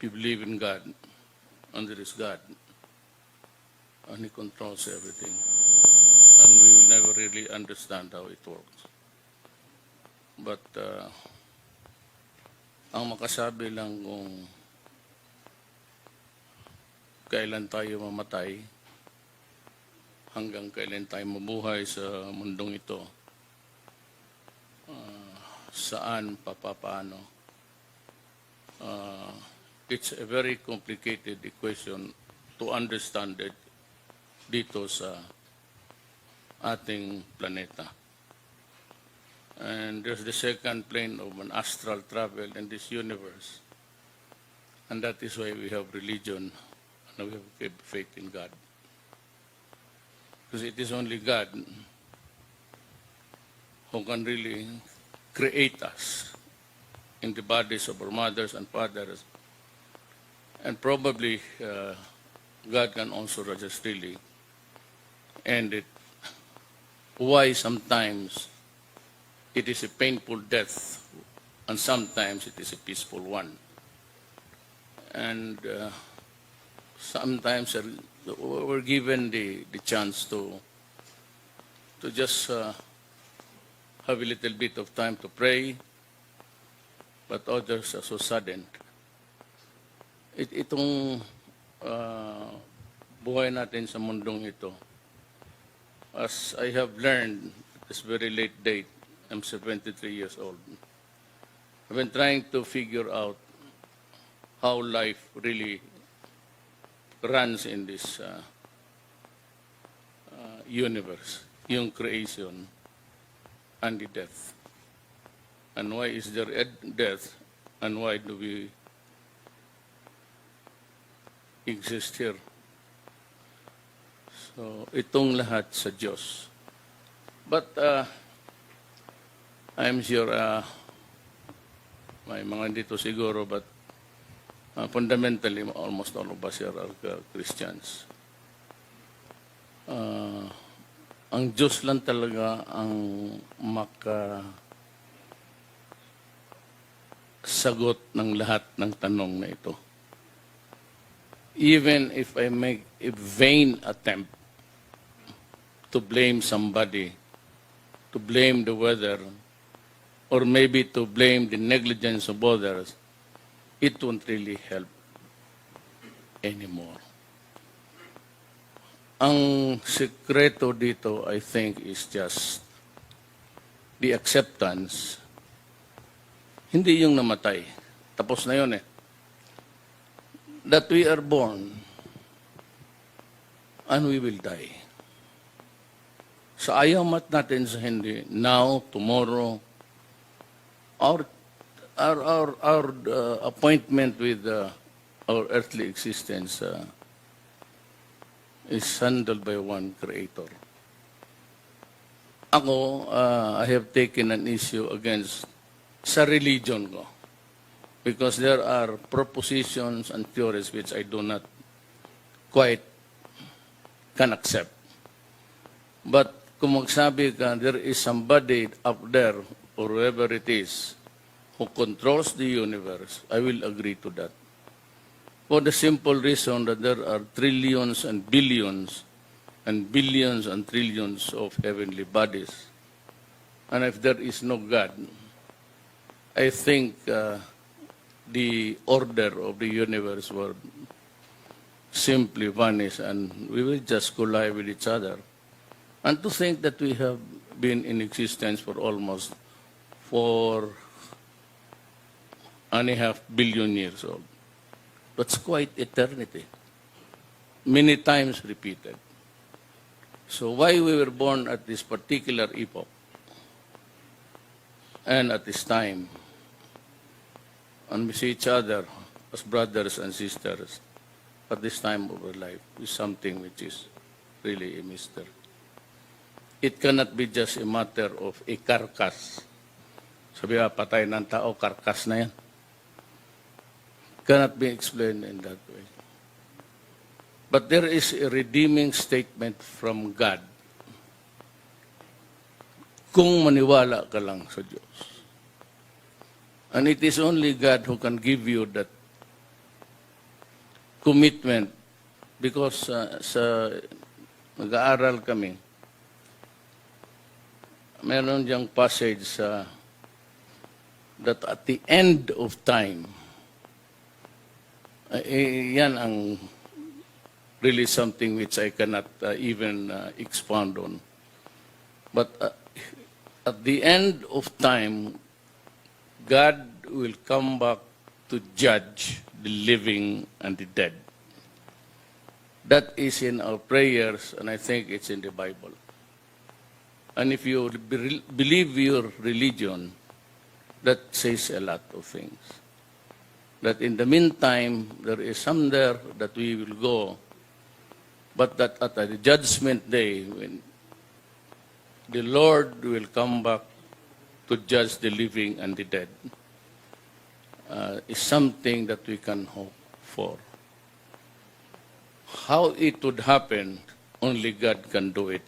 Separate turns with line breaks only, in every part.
we believe in God, and there is God, and He controls everything. And we will never really understand how it works. But ang makasabi lang kung kailan tayo mamatay, hanggang kailan tayo mabuhay sa mundong ito, saan, papaano. It's a very complicated equation to understand it dito sa ating planeta. And there's the second plane of an astral travel in this universe. And that is why we have religion and we have faith in God. Because it is only God who can really create us in the bodies of our mothers and fathers. And probably God can also just really end it. Why sometimes it is a painful death and sometimes it is a peaceful one. And sometimes we're given the chance to just have a little bit of time to pray, but others are so sudden. Itong buhay natin sa mundong ito, as I have learned at this very late date, I'm 73 years old. I've been trying to figure out how life really runs in this universe, yung creation and the death. And why is there a death and why do we exist here? So, itong lahat sa Diyos. But I'm sure may mga dito siguro, but fundamentally, almost all of us here are Christians. Ang Diyos lang talaga ang makasagot ng lahat ng tanong na ito. Even if I make a vain attempt to blame somebody, to blame the weather, or maybe to blame the negligence of others, it won't really help anymore. Ang sekreto dito, I think, is just the acceptance. Hindi yung namatay. Tapos na yun eh. That we are born and we will die. Sa ayaw mat natin sa hindi, now, tomorrow, our appointment with our earthly existence is handled by one Creator. Ako, I have taken an issue against sa religion ko because there are propositions and theories which I do not quite can accept. But kung magsabi ka, there is somebody up there or whoever it is who controls the universe, I will agree to that. For the simple reason that there are trillions and billions and billions and trillions of heavenly bodies. And if there is no God, I think the order of the universe will simply vanish and we will just collide with each other. And to think that we have been in existence for almost 4.5 billion years old. That's quite eternity. Many times repeated. So why we were born at this particular epoch and at this time, and we see each other as brothers and sisters at this time of our life is something which is really a mystery. It cannot be just a matter of a carcass. Sabi patay ng tao, carcass na yan. Cannot be explained in that way. But there is a redeeming statement from God. Kung maniwala ka lang sa Diyos. And it is only God who can give you that commitment because sa nag-aaral kami, meron diyang passage that at the end of time, yan ang really something which I cannot even expound on. But at the end of time, God will come back to judge the living and the dead. That is in our prayers, and I think it's in the Bible. And if you believe your religion, that says a lot of things. That in the meantime, there is some there that we will go, but that at the judgment day, when the Lord will come back to judge the living and the dead, is something that we can hope for. How it would happen, only God can do it.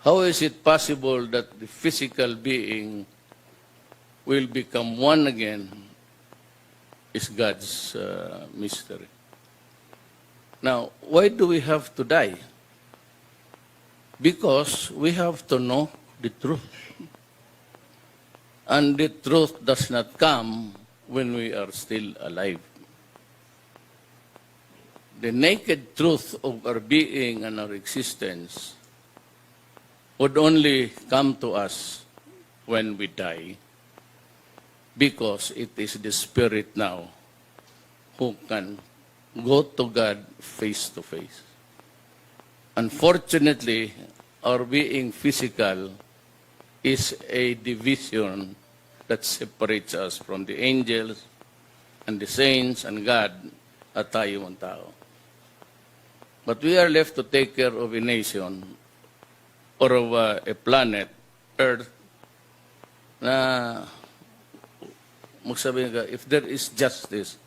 How is it possible that the physical being will become one again is God's mystery. Now, why do we have to die? Because we have to know the truth. And the truth does not come when we are still alive. The naked truth of our being and our existence would only come to us when we die, because it is the Spirit now who can go to God face to face. Unfortunately, our being physical is a division that separates us from the angels and the saints and God at tayo ang tao. But we are left to take care of a nation or of a planet, Earth, na magsabi ka, if there is justice,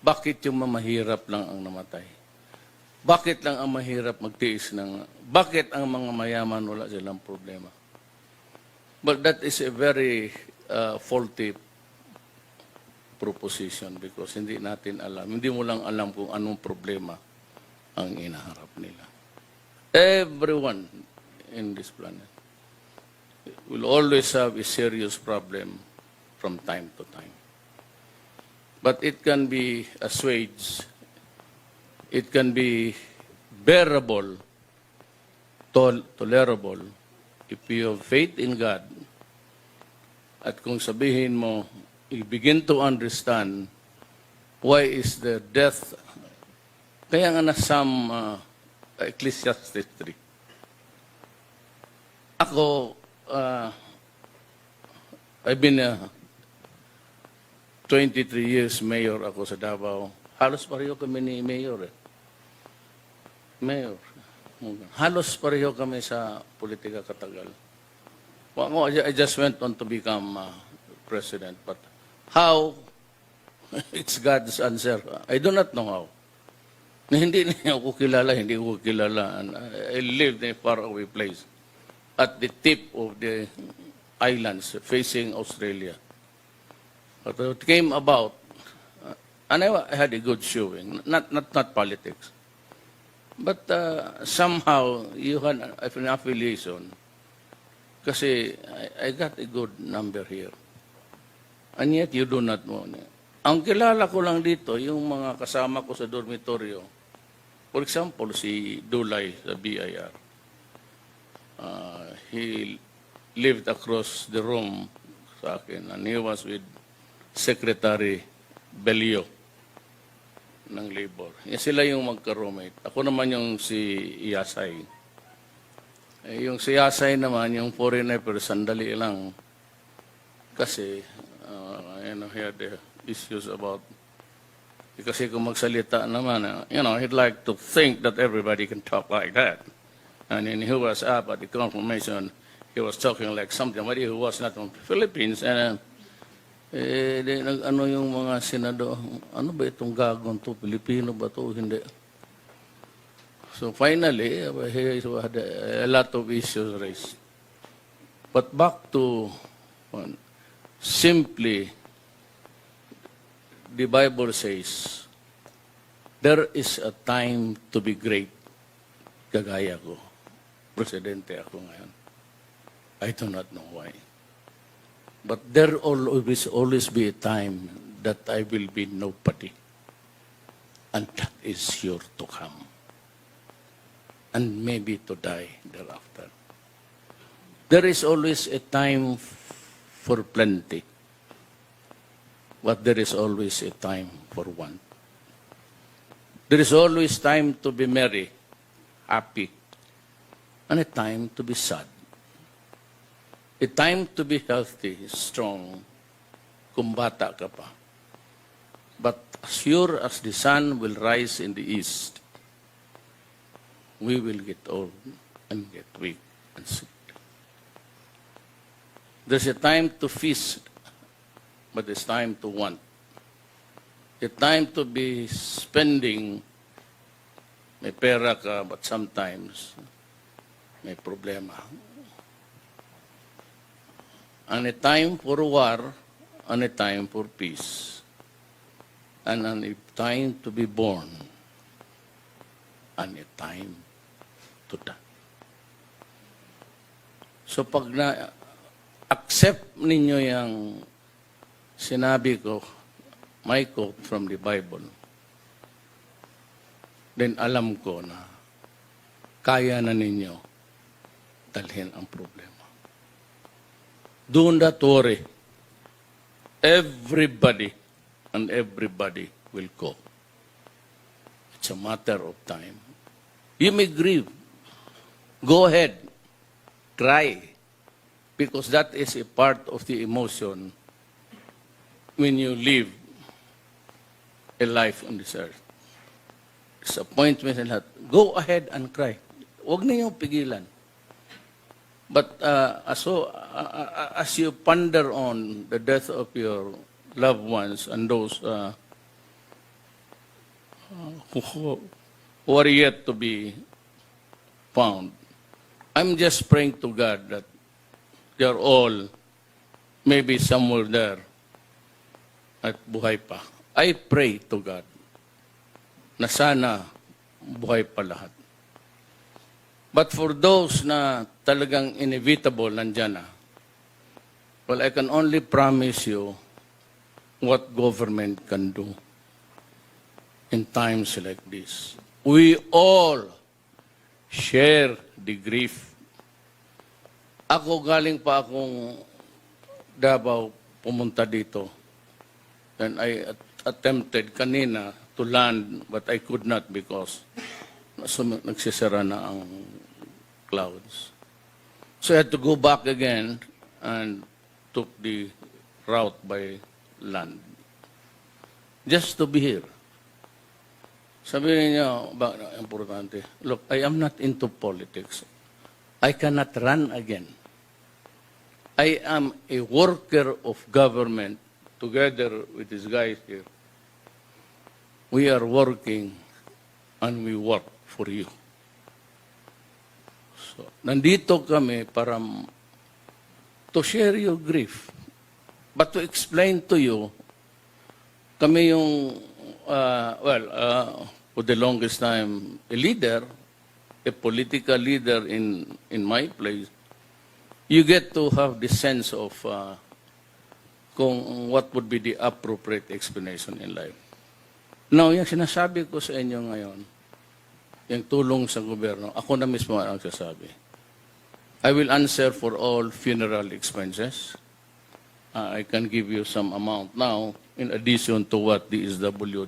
bakit yung mamahirap lang ang namatay? Bakit lang ang mahirap magtiis ng... Bakit ang mga mayaman wala silang problema? But that is a very faulty proposition because hindi natin alam. Hindi mo lang alam kung anong problema ang inaharap nila. Everyone in this planet will always have a serious problem from time to time. But it can be assuaged, it can be bearable, tolerable, if you have faith in God. At kung sabihin mo, you begin to understand why is the death. Kaya nga na Psalm Ecclesiastes 3. Ako, I've been 23 years mayor ako sa Davao. Halos pareho kami ni mayor eh. Mayor. Halos pareho kami sa politika katagal. Well, I just went on to become president. But how? It's God's answer. I do not know how. Na hindi niya ako kilala, hindi ko kilala. And I lived in a faraway place at the tip of the islands facing Australia. But it came about, and I had a good showing, not politics. But somehow, you had an affiliation kasi I got a good number here. And yet, you do not know. Ang kilala ko lang dito, yung mga kasama ko sa dormitoryo, for example, si Dulay sa BIR. He lived across the room sa akin, and he was with Secretary Belio ng Labor. Sila yung magka-roommate. Ako naman yung si Iyasay. Yung si Iyasay naman, yung foreigner, pero sandali lang. Kasi, he had issues about, kasi kung magsalita naman, he'd like to think that everybody can talk like that. And then he was up at the confirmation, he was talking like somebody who was not from the Philippines, and ano yung mga senado, ano ba itong gagawin to? Pilipino ba to? Hindi. So finally, he had a lot of issues raised. But back to simply, the Bible says, There is a time to be great. Kagaya ko. Presidente ako ngayon. I do not know why. But there will always be a time that I will be nobody. And that is sure to come. And maybe to die thereafter. There is always a time for plenty. But there is always a time for want. There is always time to be merry, happy, and a time to be sad. A time to be healthy, strong, kung bata ka pa. But as sure as the sun will rise in the east, we will get old and get weak and sick. There's a time to feast, but it's time to want. A time to be spending, may pera ka, but sometimes may problema. And a time for war, and a time for peace. And a time to be born, and a time to die. So pag na-accept ninyo yung sinabi ko, my quote from the Bible, then alam ko na kaya na ninyo dalhin ang problema. Do not worry. Everybody and everybody will go. It's a matter of time. You may grieve. Go ahead. Cry. Because that is a part of the emotion when you live a life on this earth. Disappointment and that. Go ahead and cry. Huwag ninyong pigilan. But as you ponder on the death of your loved ones and those who are yet to be found, I'm just praying to God that they are all maybe somewhere there at buhay pa. I pray to God na sana buhay pa lahat. But for those na talagang inevitable nandyan na, well, I can only promise you what government can do in times like this. We all share the grief. Ako galing pa akong Davao pumunta dito. And I attempted kanina to land, but I could not because nagsisira na ang clouds. So I had to go back again and took the route by land. Just to be here. Sabihin niyo, importante, look, I am not into politics. I cannot run again. I am a worker of government together with these guys here. We are working and we work for you. So, nandito kami para to share your grief. But to explain to you, kami yung, for the longest time, a leader, a political leader in my place, you get to have the sense of kung what would be the appropriate explanation in life. Now, yung sinasabi ko sa inyo ngayon, yung tulong sa gobyerno, ako na mismo ang sasabi. I will answer for all funeral expenses. I can give you some amount now in addition to what the DSWD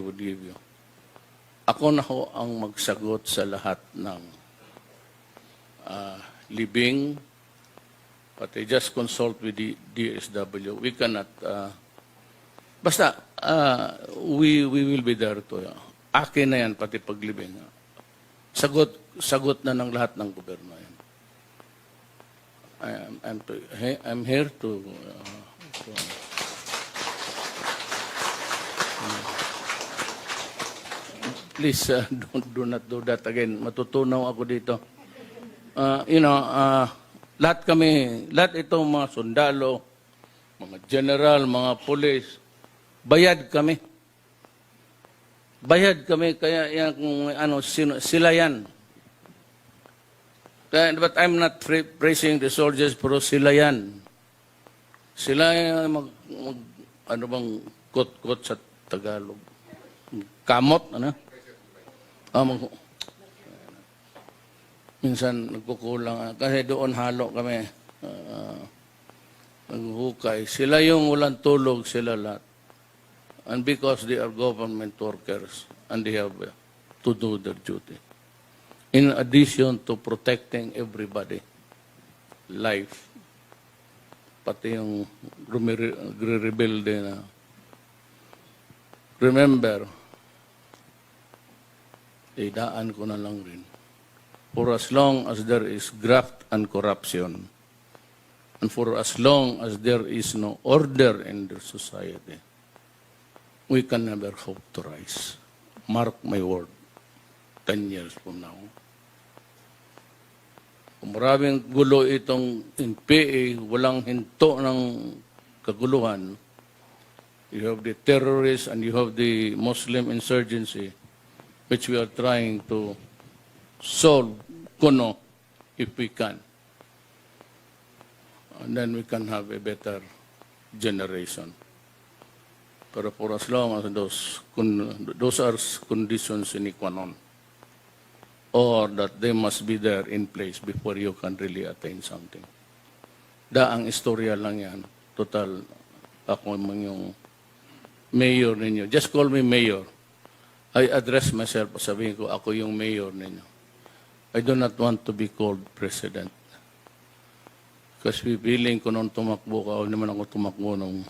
would give you. Ako na ho ang magsagot sa lahat ng libing, but I just consult with the DSW. We cannot, we will be there to, akin na yan, pati paglibing. Sagot na ng lahat ng gobyerno yan. I'm here to please do not do that again. Matutunaw ako dito. Lahat itong mga sundalo, mga general, mga police, bayad kami. Bayad kami, kaya yan, kung ano, sila yan. Kaya, but I'm not praising the soldiers, pero sila yan. Sila yung ano bang kot-kot sa Tagalog? Kamot, ano? Minsan nagkukulang. Kasi doon halo kami. Naghukay. Sila yung walang tulog, sila lahat. And because they are government workers and they have to do their duty. In addition to protecting everybody, life, pati yung re-rebuild na. Remember, idaan ko na lang rin. For as long as there is graft and corruption, and for as long as there is no order in the society, we can never hope to rise. Mark my word, 10 years from now. Kung maraming gulo itong NPA, walang hinto ng kaguluhan, you have the terrorists and you have the Muslim insurgency, which we are trying to solve, kuno, if we can. And then we can have a better generation. Pero for as long as those are conditions sine qua non, or that they must be there in place before you can really attain something. Ang istorya lang yan. Total, ako yung mayor ninyo. Just call me mayor. I address myself, sabihin ko, ako yung mayor ninyo. I do not want to be called president. Kasi feeling ko nung tumakbo ka, o naman ako tumakbo nung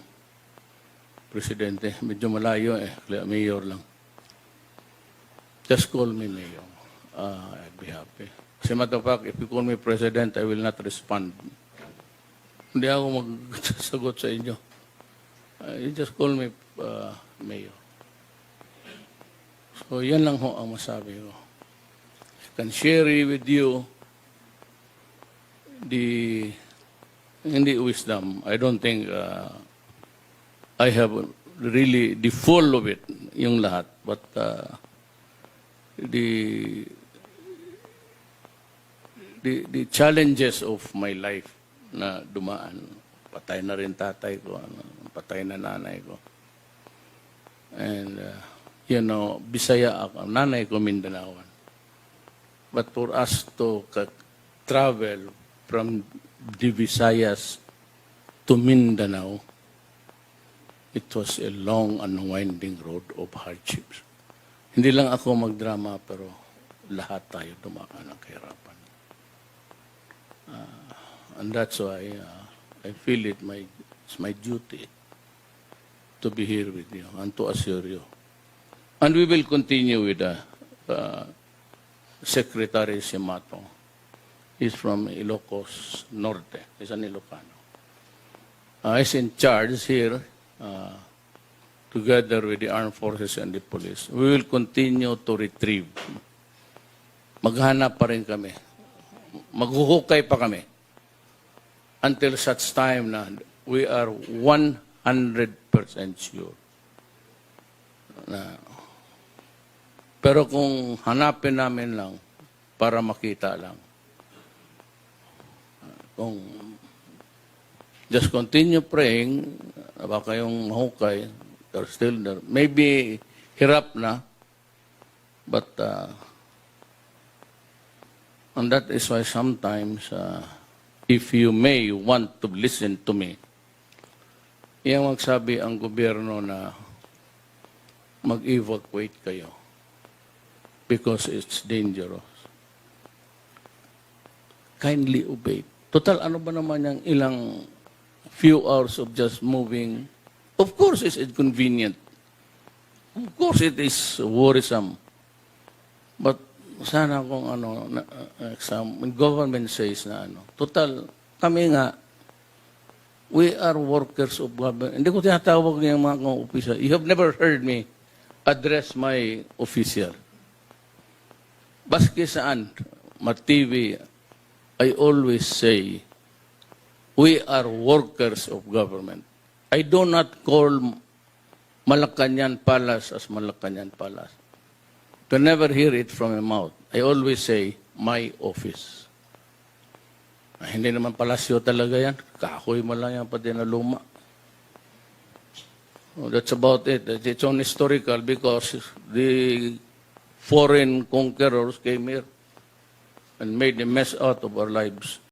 presidente. Medyo malayo kaya mayor lang. Just call me mayor. I'd be happy. As a matter of fact, if you call me president, I will not respond. Hindi ako magsasagot sa inyo. You just call me mayor. So, yan lang ho ang masabi ko. I can share with you hindi wisdom. I don't think I have really the full of it, yung lahat. But the challenges of my life na dumaan, patay na rin tatay ko, patay na nanay ko. And, Bisaya ako, nanay ko Mindanaoan. But for us to travel from the Visayas to Mindanao, it was a long and winding road of hardships. Hindi lang ako magdrama, pero lahat tayo dumaan ng kahirapan. And that's why I feel it's my duty to be here with you and to assure you. And we will continue with Secretary Simato. He's from Ilocos Norte. He's an Ilocano. He's in charge here, together with the armed forces and the police. We will continue to retrieve. Maghanap pa rin kami. Maghuhukay pa kami. Until such time na we are 100% sure. Pero kung hanapin namin lang, para makita lang, kung just continue praying, baka yung mahukay, they're still there. Maybe hirap na, but and that is why sometimes, if you may want to listen to me, iyang magsabi ang gobyerno na mag-evacuate kayo because it's dangerous. Kindly obey. Total, ano ba naman yung ilang few hours of just moving? Of course, it's inconvenient. Of course, it is worrisome. But sana kung when government says na total, kami nga, we are workers of government. Hindi ko tinatawag yung mga official. You have never heard me address my official. Baski saan, ma-TV, I always say, we are workers of government. I do not call Malacanang Palace as Malacanang Palace. To never hear it from my mouth, I always say, my office. Hindi naman palasyo talaga yan. Kahoy mo lang yan pati na luma. That's about it. It's on historical because the foreign conquerors came here and made a mess out of our lives.